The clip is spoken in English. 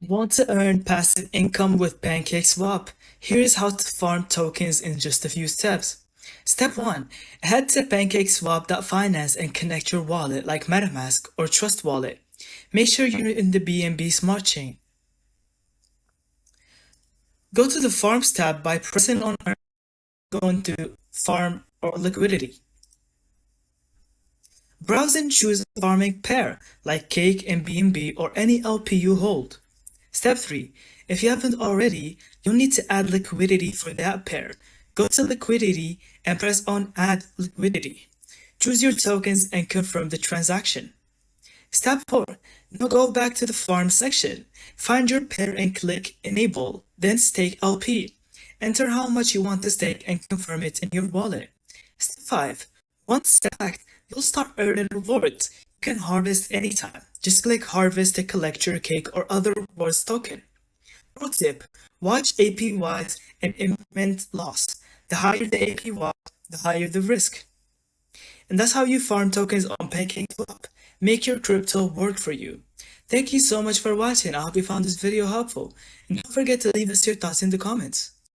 Want to earn passive income with Pancakeswap? Here's how to farm tokens in just a few steps. Step 1. Head to pancakeswap.finance and connect your wallet like MetaMask or Trust Wallet. Make sure you're in the BNB Smart Chain. Go to the Farms tab by pressing on Earn, go into Farm or Liquidity. Browse and choose a farming pair like Cake and BNB or any LP you hold. Step 3. If you haven't already, you'll need to add liquidity for that pair. Go to Liquidity and press on Add Liquidity. Choose your tokens and confirm the transaction. Step 4. Now go back to the farm section. Find your pair and click Enable, then stake LP. Enter how much you want to stake and confirm it in your wallet. Step 5. Once stacked, you'll start earning rewards. You can harvest anytime. Just click Harvest to collect your cake or other rewards token. Pro tip: watch APYs and implement loss. The higher the APY, the higher the risk. And that's how you farm tokens on Pancakeswap. Make your crypto work for you. Thank you so much for watching. I hope you found this video helpful. And don't forget to leave us your thoughts in the comments.